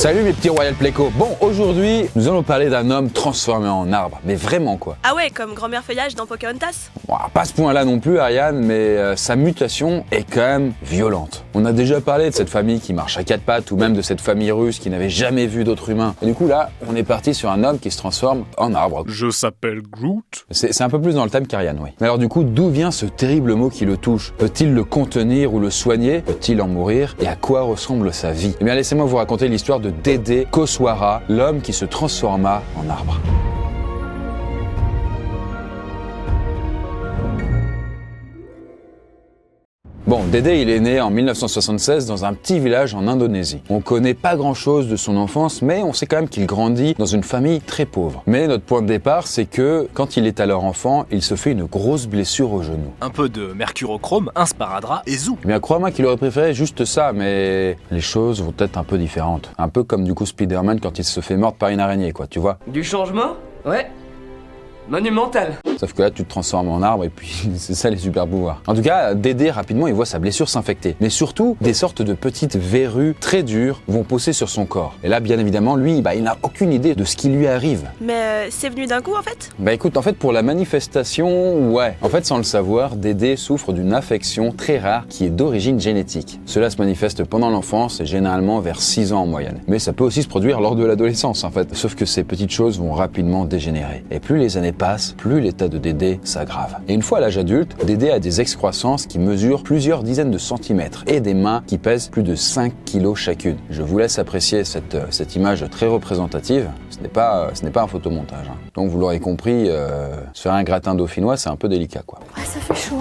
Salut mes petits Royal Pléco. Bon, aujourd'hui, nous allons parler d'un homme transformé en arbre. Mais vraiment quoi. Ah ouais, comme grand-mère feuillage dans Pocahontas. Bon, pas à ce point-là non plus, Ariane, mais sa mutation est quand même violente. On a déjà parlé de cette famille qui marche à quatre pattes, ou même de cette famille russe qui n'avait jamais vu d'autre humain. Et du coup là, on est parti sur un homme qui se transforme en arbre. Je s'appelle Groot. C'est un peu plus dans le thème qu'Ariane, oui. Mais alors du coup, d'où vient ce terrible mot qui le touche? Peut-il le contenir ou le soigner? Peut-il en mourir? Et à quoi ressemble sa vie? Eh bien, laissez-moi vous raconter l'histoire de Dédé Koswara, l'homme qui se transforma en arbre. Bon, Dédé, il est né en 1976 dans un petit village en Indonésie. On connaît pas grand-chose de son enfance, mais on sait quand même qu'il grandit dans une famille très pauvre. Mais notre point de départ, c'est que quand il est alors enfant, il se fait une grosse blessure au genou. Un peu de mercurochrome, un sparadrap et zou. Eh bien, crois-moi qu'il aurait préféré juste ça, mais les choses vont être un peu différentes. Un peu comme du coup Spider-Man quand il se fait mordre par une araignée, quoi, tu vois. Du changement? Ouais. Monumental. Sauf que là, tu te transformes en arbre et puis c'est ça les super pouvoirs. En tout cas, Dédé, rapidement, il voit sa blessure s'infecter. Mais surtout, des sortes de petites verrues très dures vont pousser sur son corps. Et là, bien évidemment, lui, il n'a aucune idée de ce qui lui arrive. Mais c'est venu d'un coup en fait? Bah écoute, en fait, pour la manifestation, ouais. En fait, sans le savoir, Dédé souffre d'une affection très rare qui est d'origine génétique. Cela se manifeste pendant l'enfance et généralement vers 6 ans en moyenne. Mais ça peut aussi se produire lors de l'adolescence, en fait. Sauf que ces petites choses vont rapidement dégénérer. Et plus les années passent, plus l'état de Dédé s'aggrave. Et une fois à l'âge adulte, Dédé a des excroissances qui mesurent plusieurs dizaines de centimètres et des mains qui pèsent plus de 5 kilos chacune. Je vous laisse apprécier cette image très représentative. Ce n'est pas un photomontage. Hein. Donc vous l'aurez compris, se faire un gratin dauphinois, c'est un peu délicat, quoi. Ouais, ça fait chaud.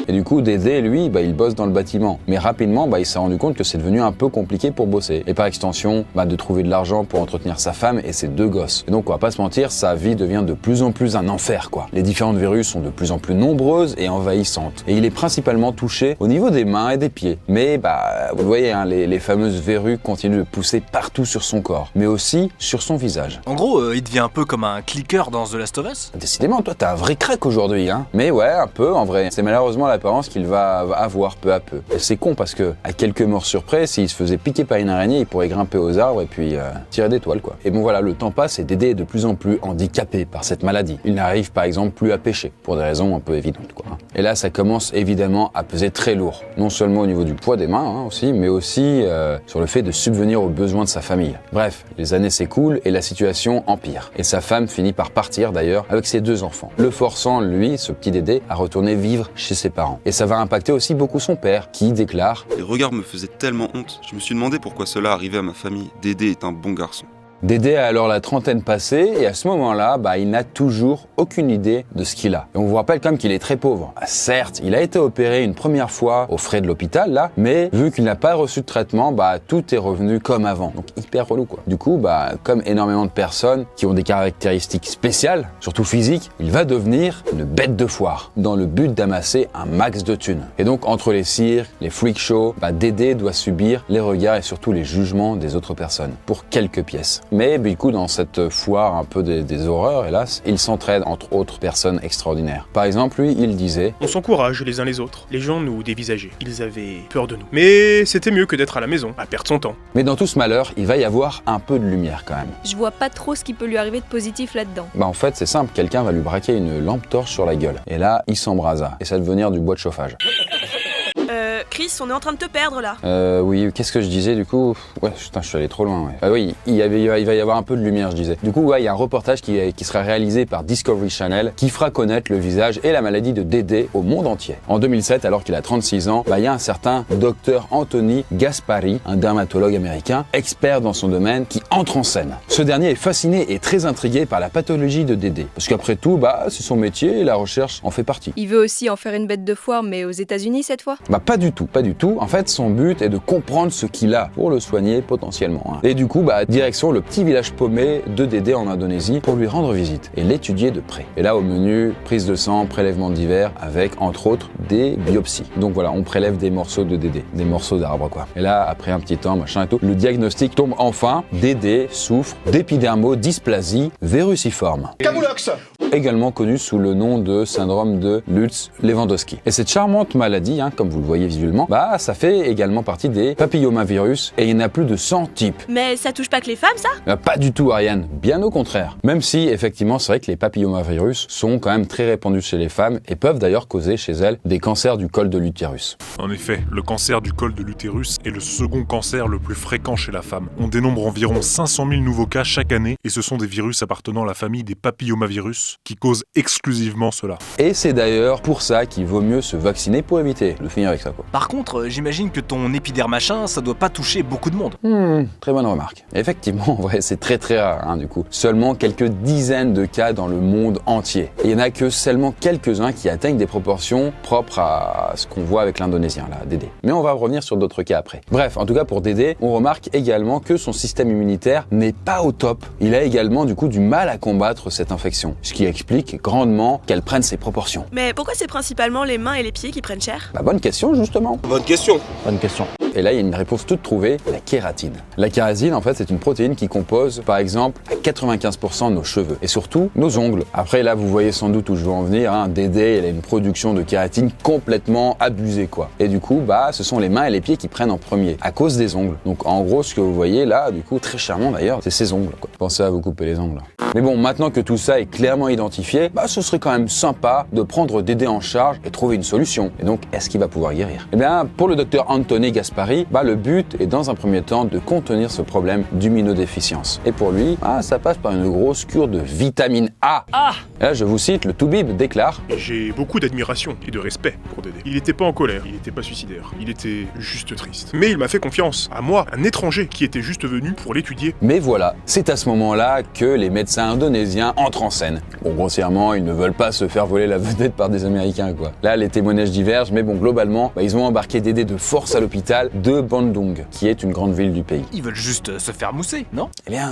Et du coup, Dédé, lui, il bosse dans le bâtiment. Mais rapidement, il s'est rendu compte que c'est devenu un peu compliqué pour bosser. Et par extension, de trouver de l'argent pour entretenir sa femme et ses 2 gosses. Et donc, on va pas se mentir, sa vie devient de plus en plus un enfer, quoi. Les différentes verrues sont de plus en plus nombreuses et envahissantes. Et il est principalement touché au niveau des mains et des pieds. Mais, vous le voyez, hein, les fameuses verrues continuent de pousser partout sur son corps. Mais aussi sur son visage. En gros, il devient un peu comme un clicker dans The Last of Us. Décidément, toi, t'as un vrai crack aujourd'hui, hein. Mais ouais, un peu, en vrai. C'est malheureusement l'apparence qu'il va avoir peu à peu. Et c'est con parce que, à quelques morsures près, s'il se faisait piquer par une araignée, il pourrait grimper aux arbres et puis tirer des toiles, quoi. Et bon voilà, le temps passe et Dédé est de plus en plus handicapé par cette maladie. Il n'arrive par exemple plus à pêcher, pour des raisons un peu évidentes, quoi. Et là, ça commence évidemment à peser très lourd. Non seulement au niveau du poids des mains, hein, aussi, mais aussi sur le fait de subvenir aux besoins de sa famille. Bref, les années s'écoulent et la situation empire. Et sa femme finit par partir d'ailleurs avec ses 2 enfants, le forçant, lui, ce petit Dédé, à retourner vivre chez ses parents. Et ça va impacter aussi beaucoup son père, qui déclare « Les regards me faisaient tellement honte, je me suis demandé pourquoi cela arrivait à ma famille. Dédé est un bon garçon. » Dédé a alors la trentaine passée et à ce moment-là, il n'a toujours aucune idée de ce qu'il a. Et on vous rappelle quand même qu'il est très pauvre. Certes, il a été opéré une première fois aux frais de l'hôpital, là, mais vu qu'il n'a pas reçu de traitement, tout est revenu comme avant. Donc hyper relou, quoi. Du coup, comme énormément de personnes qui ont des caractéristiques spéciales, surtout physiques, il va devenir une bête de foire, dans le but d'amasser un max de thunes. Et donc, entre les cirques, les freak shows, Dédé doit subir les regards et surtout les jugements des autres personnes, pour quelques pièces. Mais du coup, dans cette foire un peu des horreurs, hélas, il s'entraide entre autres personnes extraordinaires. Par exemple, lui, il disait « On s'encourage les uns les autres. Les gens nous dévisageaient. Ils avaient peur de nous. Mais c'était mieux que d'être à la maison, à perdre son temps. » Mais dans tout ce malheur, il va y avoir un peu de lumière quand même. Je vois pas trop ce qui peut lui arriver de positif là-dedans. En fait, c'est simple, quelqu'un va lui braquer une lampe torche sur la gueule. Et là, il s'embrasa. Et ça va devenir du bois de chauffage. Chris, on est en train de te perdre là. Oui, qu'est-ce que je disais du coup? Ouais, putain, je suis allé trop loin, ouais. Oui, il va y avoir un peu de lumière, je disais. Du coup, ouais, il y a un reportage qui sera réalisé par Discovery Channel qui fera connaître le visage et la maladie de Dédé au monde entier. En 2007, alors qu'il a 36 ans, il y a un certain docteur Anthony Gaspari, un dermatologue américain, expert dans son domaine, qui entre en scène. Ce dernier est fasciné et très intrigué par la pathologie de Dédé. Parce qu'après tout, c'est son métier et la recherche en fait partie. Il veut aussi en faire une bête de foire, mais aux États-Unis cette fois? Pas du tout. En fait, son but est de comprendre ce qu'il a pour le soigner potentiellement. Hein. Et du coup, direction le petit village paumé de Dédé en Indonésie pour lui rendre visite et l'étudier de près. Et là, au menu, prise de sang, prélèvement divers avec, entre autres, des biopsies. Donc voilà, on prélève des morceaux de Dédé, des morceaux d'arbre, quoi. Et là, après un petit temps, machin et tout, le diagnostic tombe enfin. Dédé souffre d'épidermodysplasie véruciforme. Camoulox, également connu sous le nom de syndrome de Lutz-Lewandowski. Et cette charmante maladie, comme vous le voyez visuellement, bah ça fait également partie des papillomavirus et il y en a plus de 100 types. Mais ça touche pas que les femmes, ça? Pas du tout, Ariane, bien au contraire. Même si, effectivement, c'est vrai que les papillomavirus sont quand même très répandus chez les femmes et peuvent d'ailleurs causer chez elles des cancers du col de l'utérus. En effet, le cancer du col de l'utérus est le second cancer le plus fréquent chez la femme. On dénombre environ 500 000 nouveaux cas chaque année et ce sont des virus appartenant à la famille des papillomavirus qui causent exclusivement cela. Et c'est d'ailleurs pour ça qu'il vaut mieux se vacciner pour éviter de finir avec ça, quoi. Par contre, j'imagine que ton épiderme machin, ça doit pas toucher beaucoup de monde. Très bonne remarque. Effectivement, en vrai, c'est très rare, hein, du coup. Seulement quelques dizaines de cas dans le monde entier. Et il n'y en a que seulement quelques-uns qui atteignent des proportions propres à ce qu'on voit avec l'Indonésien, là, Dédé. Mais on va revenir sur d'autres cas après. Bref, en tout cas pour Dédé, on remarque également que son système immunitaire n'est pas au top. Il a également du coup du mal à combattre cette infection, ce qui explique grandement qu'elle prenne ses proportions. Mais pourquoi c'est principalement les mains et les pieds qui prennent cher? Bah, bonne question justement. Bonne question. Bonne question. Et là, il y a une réponse toute trouvée, la kératine. La kératine, en fait, c'est une protéine qui compose, par exemple, à 95% nos cheveux et surtout nos ongles. Après, là, vous voyez sans doute où je veux en venir, hein. Dédé, elle a une production de kératine complètement abusée, quoi. Et du coup, bah, ce sont les mains et les pieds qui prennent en premier, à cause des ongles. Donc, en gros, ce que vous voyez là, du coup, très charmant d'ailleurs, c'est ses ongles, quoi. Pensez à vous couper les ongles. Mais bon, maintenant que tout ça est clairement identifié, bah, ce serait quand même sympa de prendre Dédé en charge et trouver une solution. Et donc, est-ce qu'il va pouvoir guérir? Eh bien, pour le docteur Anthony Gaspari, bah, le but est dans un premier temps de contenir ce problème d'immunodéficience. Et pour lui, bah, ça passe par une grosse cure de vitamine A. Et là, je vous cite, le Toubib déclare: J'ai beaucoup d'admiration et de respect pour Dédé. Il était pas en colère, il était pas suicidaire, il était juste triste. Mais il m'a fait confiance, à moi, un étranger qui était juste venu pour l'étudier. Mais voilà, c'est à ce moment-là que les médecins indonésiens entrent en scène. Bon, grossièrement, ils ne veulent pas se faire voler la vedette par des Américains, quoi. Là, les témoignages divergent, mais bon, globalement, bah, ils ont embarqué Dédé de force à l'hôpital de Bandung, qui est une grande ville du pays. Ils veulent juste se faire mousser, non? Eh bien,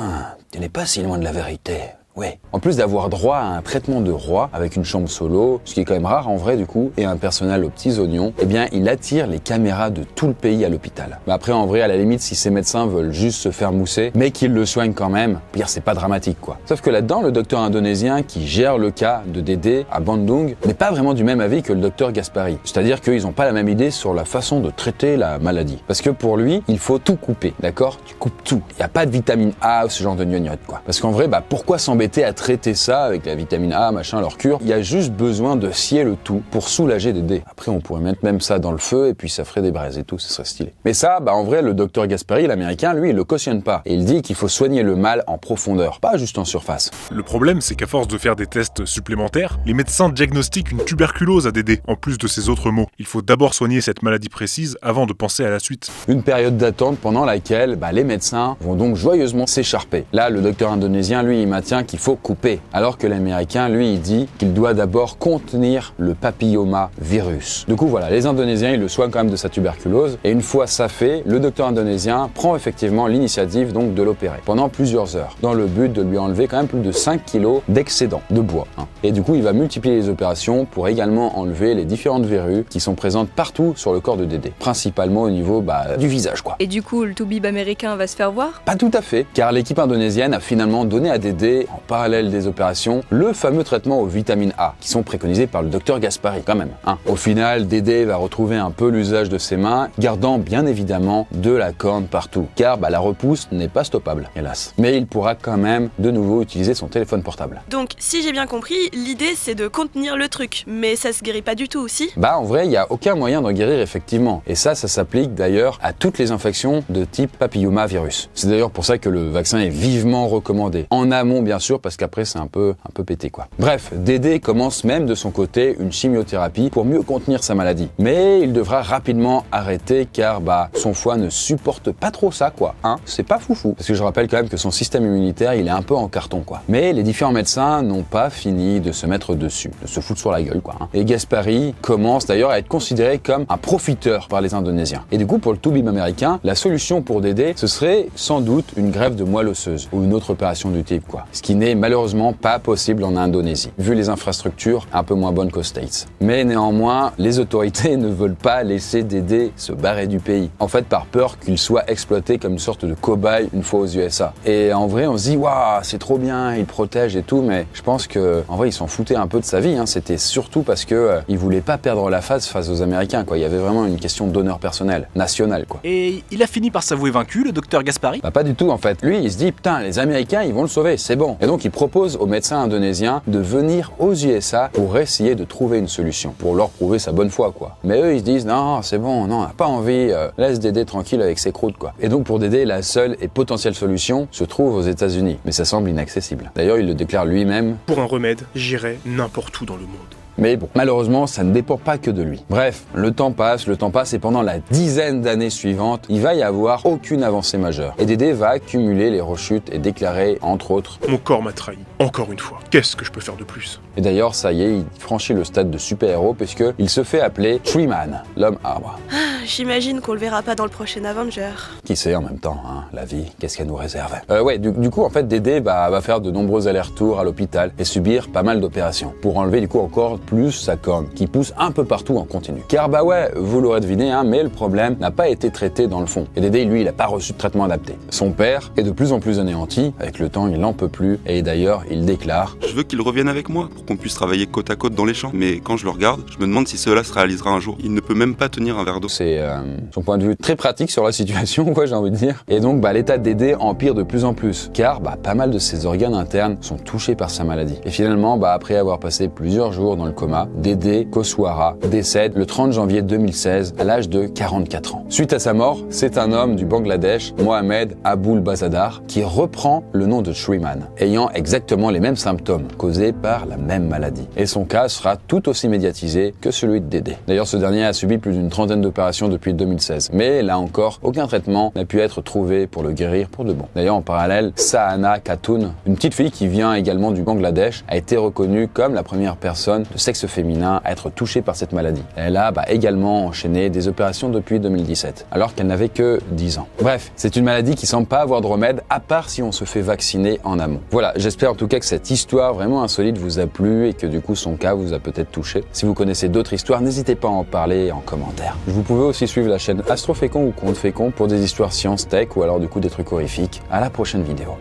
tu n'es pas si loin de la vérité. Oui. En plus d'avoir droit à un traitement de roi avec une chambre solo, ce qui est quand même rare en vrai du coup, et un personnel aux petits oignons, eh bien il attire les caméras de tout le pays à l'hôpital. Mais après en vrai à la limite si ces médecins veulent juste se faire mousser, mais qu'ils le soignent quand même, pire c'est pas dramatique quoi. Sauf que là-dedans le docteur indonésien qui gère le cas de Dédé à Bandung n'est pas vraiment du même avis que le docteur Gaspari. C'est-à-dire qu'ils ont pas la même idée sur la façon de traiter la maladie. Parce que pour lui, il faut tout couper, d'accord? Tu coupes tout. Il y a pas de vitamine A ou ce genre de gnognotte quoi. Parce qu'en vrai, bah pourquoi s'embêter à traiter ça avec la vitamine A, machin, leur cure? Il y a juste besoin de scier le tout pour soulager Dédé. Après, on pourrait mettre même ça dans le feu et puis ça ferait des braises et tout, ce serait stylé. Mais ça, bah en vrai, le docteur Gaspari, l'américain, lui, il le cautionne pas. Et il dit qu'il faut soigner le mal en profondeur, pas juste en surface. Le problème, c'est qu'à force de faire des tests supplémentaires, les médecins diagnostiquent une tuberculose à Dédé, en plus de ses autres maux. Il faut d'abord soigner cette maladie précise avant de penser à la suite. Une période d'attente pendant laquelle bah, les médecins vont donc joyeusement s'écharper. Là, le docteur indonésien, lui, il maintient qu'il faut couper, alors que l'américain, lui, il dit qu'il doit d'abord contenir le papillomavirus. Du coup, voilà, les Indonésiens, ils le soignent quand même de sa tuberculose, et une fois ça fait, le docteur indonésien prend effectivement l'initiative donc de l'opérer pendant plusieurs heures, dans le but de lui enlever quand même plus de 5 kilos d'excédent de bois. Et du coup, il va multiplier les opérations pour également enlever les différentes verrues qui sont présentes partout sur le corps de Dédé, principalement au niveau du visage, quoi. Et du coup, le toubib américain va se faire voir? Pas tout à fait, car l'équipe indonésienne a finalement donné à Dédé, en parallèle des opérations, le fameux traitement aux vitamines A, qui sont préconisés par le docteur Gaspari, quand même. Au final, Dédé va retrouver un peu l'usage de ses mains, gardant bien évidemment de la corne partout, car la repousse n'est pas stoppable, hélas. Mais il pourra quand même de nouveau utiliser son téléphone portable. Donc, si j'ai bien compris, l'idée c'est de contenir le truc, mais ça se guérit pas du tout aussi? En vrai, il n'y a aucun moyen d'en guérir effectivement, et ça s'applique d'ailleurs à toutes les infections de type papillomavirus. C'est d'ailleurs pour ça que le vaccin est vivement recommandé. En amont, bien sûr, parce qu'après c'est un peu pété quoi. Bref, Dédé commence même de son côté une chimiothérapie pour mieux contenir sa maladie. Mais il devra rapidement arrêter car son foie ne supporte pas trop ça quoi. C'est pas foufou. Parce que je rappelle quand même que son système immunitaire il est un peu en carton quoi. Mais les différents médecins n'ont pas fini de se mettre dessus, de se foutre sur la gueule quoi. Et Gaspari commence d'ailleurs à être considéré comme un profiteur par les Indonésiens. Et du coup pour le toubib américain, la solution pour Dédé ce serait sans doute une greffe de moelle osseuse ou une autre opération du type quoi. Ce qui n'est mais malheureusement pas possible en Indonésie, vu les infrastructures un peu moins bonnes qu'aux States. Mais néanmoins, les autorités ne veulent pas laisser Dédé se barrer du pays. En fait, par peur qu'il soit exploité comme une sorte de cobaye une fois aux USA. Et en vrai, on se dit, waouh, c'est trop bien, il protège et tout, mais je pense que en vrai, ils s'en foutaient un peu de sa vie. C'était surtout parce que il voulait pas perdre la face aux Américains, quoi. Il y avait vraiment une question d'honneur personnel, national, quoi. Et il a fini par s'avouer vaincu, le docteur Gaspari? Bah pas du tout en fait. Lui, il se dit putain, les Américains, ils vont le sauver, c'est bon. Et donc il propose aux médecins indonésiens de venir aux USA pour essayer de trouver une solution, pour leur prouver sa bonne foi, quoi. Mais eux, ils se disent non, c'est bon, non, on n'a pas envie, laisse Dédé tranquille avec ses croûtes, quoi. Et donc pour Dédé, la seule et potentielle solution se trouve aux États-Unis, mais ça semble inaccessible. D'ailleurs, il le déclare lui-même. Pour un remède, j'irai n'importe où dans le monde. Mais bon, malheureusement, ça ne dépend pas que de lui. Bref, le temps passe, et pendant la dizaine d'années suivantes, il va y avoir aucune avancée majeure. Et Dédé va accumuler les rechutes et déclarer, entre autres, Mon corps m'a trahi, encore une fois. Qu'est-ce que je peux faire de plus? et d'ailleurs, ça y est, il franchit le stade de super-héros puisqu'il se fait appeler Tree Man, l'homme arbre. J'imagine qu'on le verra pas dans le prochain Avenger. Qui sait en même temps, la vie, qu'est-ce qu'elle nous réserve. Du coup, en fait, Dédé va faire de nombreux allers-retours à l'hôpital et subir pas mal d'opérations pour enlever du coup encore plus sa corne, qui pousse un peu partout en continu. Car vous l'aurez deviné, mais le problème n'a pas été traité dans le fond. Et Dédé, lui, il n'a pas reçu de traitement adapté. Son père est de plus en plus anéanti, avec le temps, il n'en peut plus, et d'ailleurs, il déclare Je veux qu'il revienne avec moi pour qu'on puisse travailler côte à côte dans les champs. Mais quand je le regarde, je me demande si cela se réalisera un jour. Il ne peut même pas tenir un verre d'eau. c'est son point de vue très pratique sur la situation, quoi, j'ai envie de dire. Et donc, l'état de Dédé empire de plus en plus, car pas mal de ses organes internes sont touchés par sa maladie. Et finalement, après avoir passé plusieurs jours dans le coma, Dédé Koswara décède le 30 janvier 2016 à l'âge de 44 ans. Suite à sa mort, c'est un homme du Bangladesh, Mohamed Aboul Bazadar, qui reprend le nom de Tree Man, ayant exactement les mêmes symptômes causés par la même maladie. Et son cas sera tout aussi médiatisé que celui de Dédé. D'ailleurs, ce dernier a subi plus d'une trentaine d'opérations depuis 2016. Mais là encore, aucun traitement n'a pu être trouvé pour le guérir pour de bon. D'ailleurs, en parallèle, Sahana Khatoun, une petite fille qui vient également du Bangladesh, a été reconnue comme la première personne de sexe féminin à être touchée par cette maladie. Elle a également enchaîné des opérations depuis 2017, alors qu'elle n'avait que 10 ans. Bref, c'est une maladie qui semble pas avoir de remède, à part si on se fait vacciner en amont. Voilà, j'espère en tout cas que cette histoire vraiment insolite vous a plu et que du coup son cas vous a peut-être touché. Si vous connaissez d'autres histoires, n'hésitez pas à en parler en commentaire. Vous pouvez aussi suivre la chaîne Astrofécon ou Conte Fécon pour des histoires science tech ou alors du coup des trucs horrifiques. À la prochaine vidéo.